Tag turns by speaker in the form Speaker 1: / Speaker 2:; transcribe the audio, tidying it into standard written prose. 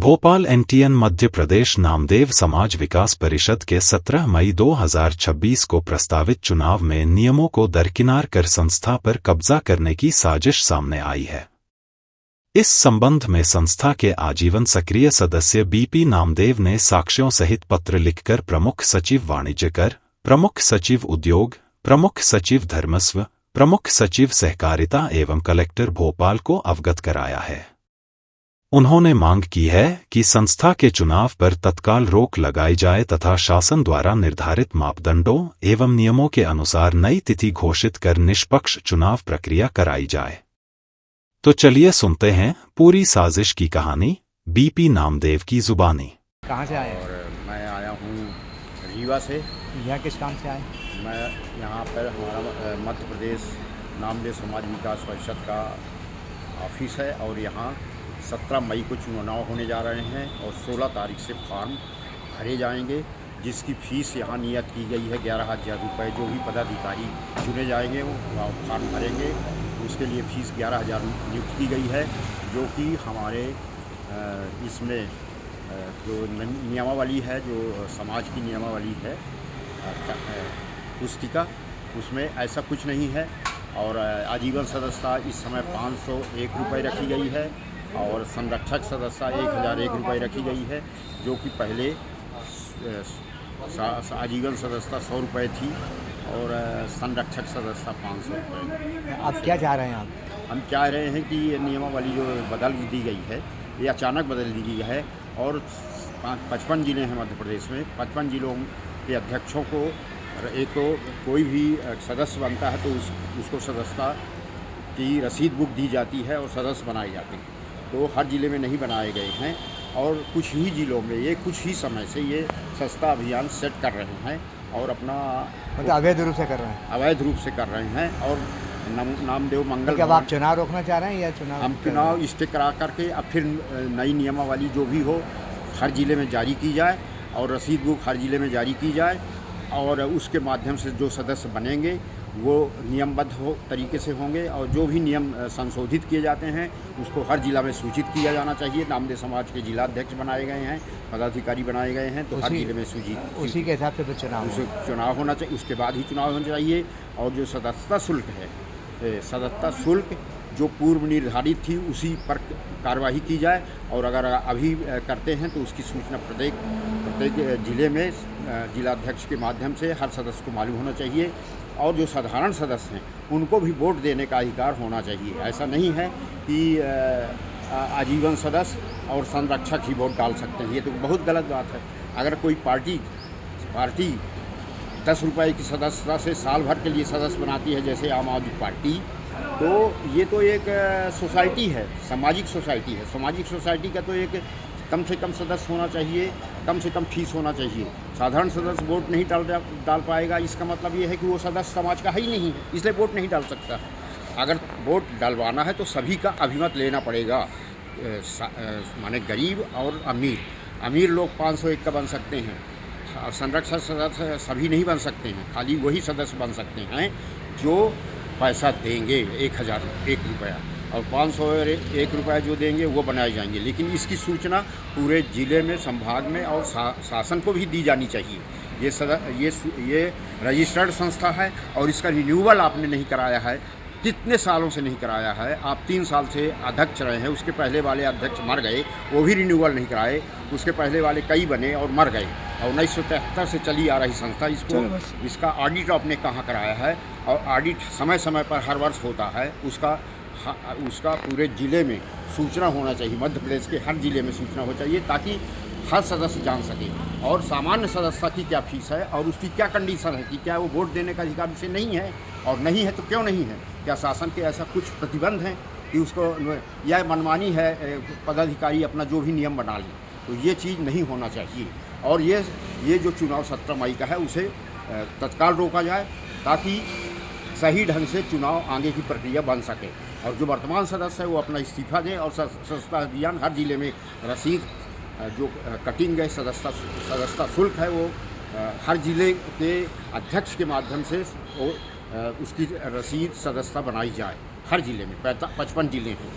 Speaker 1: Bhopal NTN Madhya Pradesh Namdev समाज विकास परिषद के 17 मई 2026 को प्रस्तावित चुनाव में नियमों को दरकिनार कर संस्था पर कब्जा करने की साजिश सामने आई है। इस संबंध में संस्था के आजीवन सक्रिय सदस्य बीपी नामदेव ने साक्ष्यों सहित पत्र लिखकर प्रमुख सचिव वाणिज्य कर, प्रमुख सचिव उद्योग, प्रमुख सचिव धर्मस्व, प्रमुख सचिव सहकारिता एवं कलेक्टर भोपाल को अवगत कराया है। उन्होंने मांग की है कि संस्था के चुनाव पर तत्काल रोक लगाई जाए तथा शासन द्वारा निर्धारित मापदंडों एवं नियमों के अनुसार नई तिथि घोषित कर निष्पक्ष चुनाव प्रक्रिया कराई जाए। तो चलिए सुनते हैं पूरी साजिश की कहानी बीपी नामदेव की जुबानी।
Speaker 2: कहाँ से आए?
Speaker 3: और मैं आया हूँ रीवा से।
Speaker 2: यहाँ किस काम से आए?
Speaker 3: मैं यहाँ पर हमारा मध्य प्रदेश नामदेव समाज विकास परिषद का ऑफिस है और यहाँ 17 मई को चुनाव होने जा रहे हैं और 16 तारीख से फॉर्म भरे जाएंगे, जिसकी फ़ीस यहाँ नियत की गई है 11,000 रुपये। जो भी पदाधिकारी चुने जाएंगे वो फॉर्म भरेंगे, उसके लिए फ़ीस 11,000 नियुक्त की गई है, जो कि हमारे इसमें जो नियमावली है, जो समाज की नियमावली है पुस्तिका, उसमें ऐसा कुछ नहीं है। और आजीवन सदस्यता इस समय 501 रुपये रखी गई है और संरक्षक सदस्यता 1,001 रुपये रखी गई है, जो कि पहले आजीवन सदस्यता 100 रुपये थी और संरक्षक सदस्यता 500 रुपये।
Speaker 2: आप क्या चाह रहे हैं?
Speaker 3: हम चाह रहे हैं कि ये नियमावली जो बदल दी गई है, ये अचानक बदल दी गई है और 55 ज़िले हैं मध्य प्रदेश में। 55 ज़िलों के अध्यक्षों को एक तो कोई भी सदस्य बनता है तो उसको सदस्यता की रसीद बुक दी जाती है और सदस्य बनाए जाते हैं। तो हर ज़िले में नहीं बनाए गए हैं और कुछ ही ज़िलों में ये कुछ ही समय से ये सस्ता अभियान सेट कर रहे हैं और अपना
Speaker 2: मतलब अवैध रूप से कर रहे हैं।
Speaker 3: अवैध रूप से कर रहे हैं और नामदेव मंगल।
Speaker 2: क्या आप चुनाव रोकना चाह रहे हैं या चुनाव?
Speaker 3: हम चुनाव स्टे करा करके अब फिर नई नियमावली जो भी हो हर ज़िले में जारी की जाए और रसीद बुक हर ज़िले में जारी की जाए और उसके माध्यम से जो सदस्य बनेंगे वो नियमबद्ध तरीके से होंगे और जो भी नियम संशोधित किए जाते हैं उसको हर जिला में सूचित किया जाना चाहिए। नामदेव समाज के जिलाध्यक्ष बनाए गए हैं, पदाधिकारी बनाए गए हैं, तो हर जिले में सूचित
Speaker 2: उसी के हिसाब से
Speaker 3: चुनाव होना चाहिए। उसके बाद ही चुनाव होना चाहिए। और जो सदस्यता शुल्क है, सदस्यता शुल्क जो पूर्व निर्धारित थी उसी पर कार्रवाई की जाए और अगर अभी करते हैं तो उसकी सूचना प्रत्येक ज़िले में जिलाध्यक्ष के माध्यम से हर सदस्य को मालूम होना चाहिए। और जो साधारण सदस्य हैं उनको भी वोट देने का अधिकार होना चाहिए। ऐसा नहीं है कि आजीवन सदस्य और संरक्षक ही वोट डाल सकते हैं, ये तो बहुत गलत बात है। अगर कोई पार्टी 10 रुपये की सदस्यता से साल भर के लिए सदस्य बनाती है, जैसे आम आदमी पार्टी, तो ये तो एक सोसाइटी है, सामाजिक सोसाइटी है। सामाजिक सोसाइटी का तो एक कम से कम सदस्य होना चाहिए, कम से कम फीस होना चाहिए। साधारण सदस्य वोट नहीं डाल पाएगा, इसका मतलब ये है कि वो सदस्य समाज का है ही नहीं, इसलिए वोट नहीं डाल सकता। अगर वोट डलवाना है तो सभी का अभिमत लेना पड़ेगा, माने गरीब और अमीर लोग 501 का बन सकते हैं, संरक्षक सदस्य सभी नहीं बन सकते हैं, खाली वही सदस्य बन सकते हैं जो पैसा देंगे 1,001 रुपया, और 501 रुपये जो देंगे वो बनाए जाएंगे। लेकिन इसकी सूचना पूरे ज़िले में, संभाग में और शासन को भी दी जानी चाहिए। ये रजिस्टर्ड संस्था है और इसका रिन्यूअल आपने नहीं कराया है, कितने सालों से नहीं कराया है। आप 3 साल से अध्यक्ष रहे हैं, उसके पहले वाले अध्यक्ष मर गए, वो भी रिन्यूअल नहीं कराए। उसके पहले वाले कई बने और मर गए और 1973 से चली आ रही संस्था, इसका ऑडिट आपने कहाँ कराया है? और ऑडिट समय समय पर हर वर्ष होता है, उसका पूरे ज़िले में सूचना होना चाहिए। मध्य प्रदेश के हर ज़िले में सूचना हो चाहिए ताकि हर सदस्य जान सके और सामान्य सदस्यता की क्या फीस है और उसकी क्या कंडीशन है कि क्या वो वोट देने का अधिकार उसे नहीं है, और नहीं है तो क्यों नहीं है। क्या शासन के ऐसा कुछ प्रतिबंध हैं कि उसको, या मनमानी है पदाधिकारी अपना जो भी नियम बना लें, तो ये चीज़ नहीं होना चाहिए। और ये जो चुनाव 17 मई का है उसे तत्काल रोका जाए ताकि सही ढंग से चुनाव आगे की प्रक्रिया बन सके। और जो वर्तमान सदस्य है वो अपना इस्तीफा दें और सदस्यता अभियान हर ज़िले में रसीद जो कटिंग है, सदस्यता शुल्क है, वो हर ज़िले के अध्यक्ष के माध्यम से उसकी रसीद सदस्यता बनाई जाए। हर ज़िले में 55 ज़िले हैं।